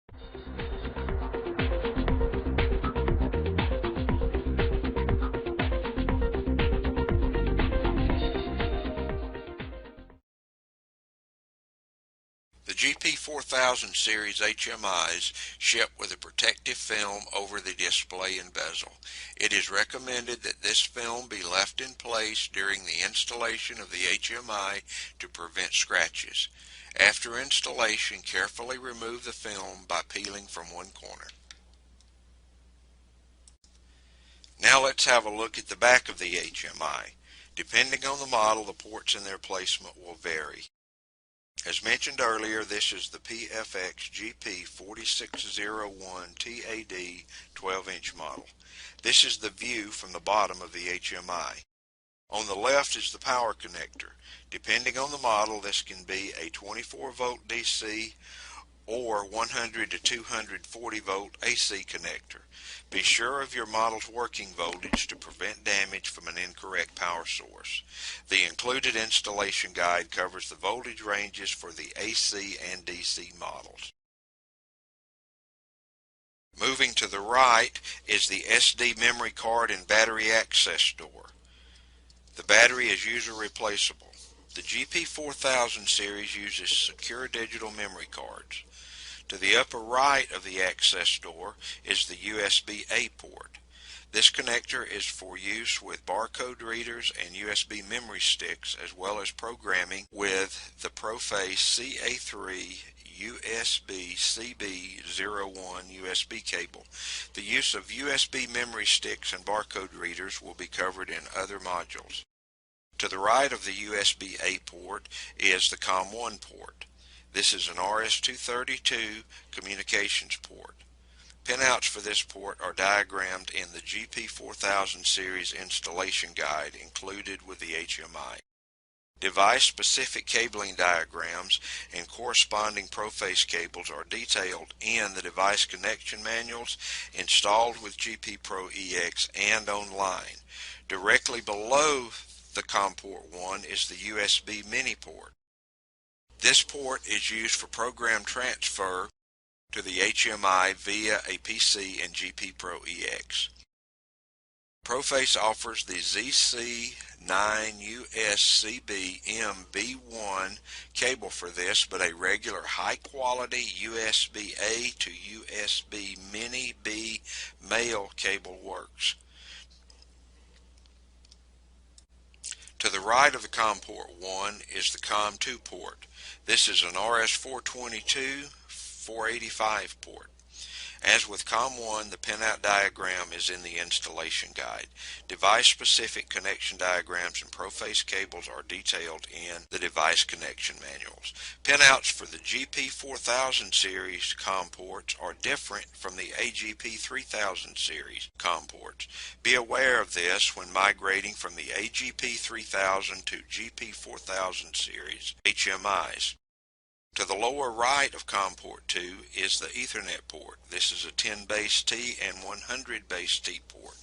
The GP4000 series HMIs ship with a protective film over the display and bezel. It is recommended that this film be left in place during the installation of the HMI to prevent scratches. After installation, carefully remove the film by peeling from one corner. Now let's have a look at the back of the HMI. Depending on the model, the ports and their placement will vary. As mentioned earlier, this is the PFX GP2601-TAD 12-inch model. This is the view from the bottom of the HMI. On the left is the power connector. Depending on the model, this can be a 24-volt DC or 100 to 240 volt AC connector. Be sure of your model's working voltage to prevent damage from an incorrect power source. The included installation guide covers the voltage ranges for the AC and DC models. Moving to the right is the SD memory card and battery access door. The battery is user replaceable. The GP4000 series uses secure digital memory cards. To the upper right of the access door is the USB-A port. This connector is for use with barcode readers and USB memory sticks, as well as programming with the Proface CA3 USB-CB01 USB cable. The use of USB memory sticks and barcode readers will be covered in other modules. To the right of the USB-A port is the COM1 port. This is an RS-232 communications port. Pinouts for this port are diagrammed in the GP4000 series installation guide included with the HMI. Device-specific cabling diagrams and corresponding Proface cables are detailed in the device connection manuals installed with GP Pro EX and online. Directly below the COM port 1 is the USB mini port. This port is used for program transfer to the HMI via a PC and GP Pro EX. Proface offers the ZC9USCB-MB1 cable for this, but a regular high-quality USB-A to USB Mini B male cable works. To the right of the COM port 1 is the COM 2 port. This is an RS-422/485 port. As with COM 1, the pinout diagram is in the installation guide. Device-specific connection diagrams and Proface cables are detailed in the device connection manuals. Pinouts for the GP4000 series COM ports are different from the AGP3000 series COM ports. Be aware of this when migrating from the AGP3000 to GP4000 series HMIs. To the lower right of COM port 2 is the Ethernet port. This is a 10 base T and 100 base T port.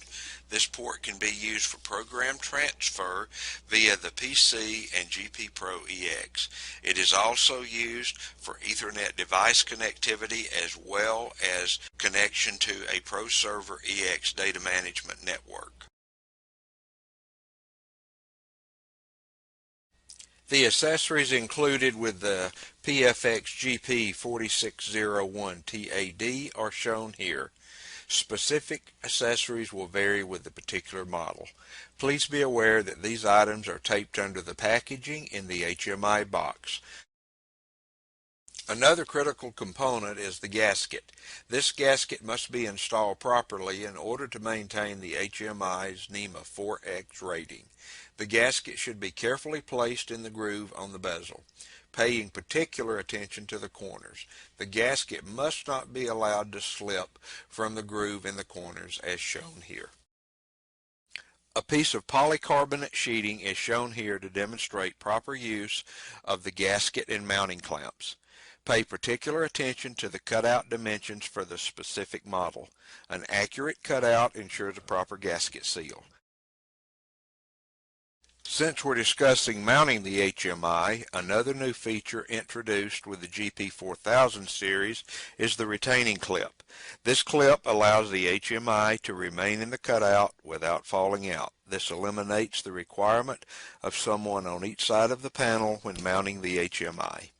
This port can be used for program transfer via the PC and GP Pro EX. It is also used for Ethernet device connectivity as well as connection to a Pro Server EX data management network. The accessories included with the PFX GP2601-TAD are shown here. Specific accessories will vary with the particular model. Please be aware that these items are taped under the packaging in the HMI box. Another critical component is the gasket. This gasket must be installed properly in order to maintain the HMI's NEMA 4X rating. The gasket should be carefully placed in the groove on the bezel, paying particular attention to the corners. The gasket must not be allowed to slip from the groove in the corners as shown here. A piece of polycarbonate sheeting is shown here to demonstrate proper use of the gasket and mounting clamps. Pay particular attention to the cutout dimensions for the specific model. An accurate cutout ensures a proper gasket seal. Since we're discussing mounting the HMI, another new feature introduced with the GP4000 series is the retaining clip. This clip allows the HMI to remain in the cutout without falling out. This eliminates the requirement of someone on each side of the panel when mounting the HMI.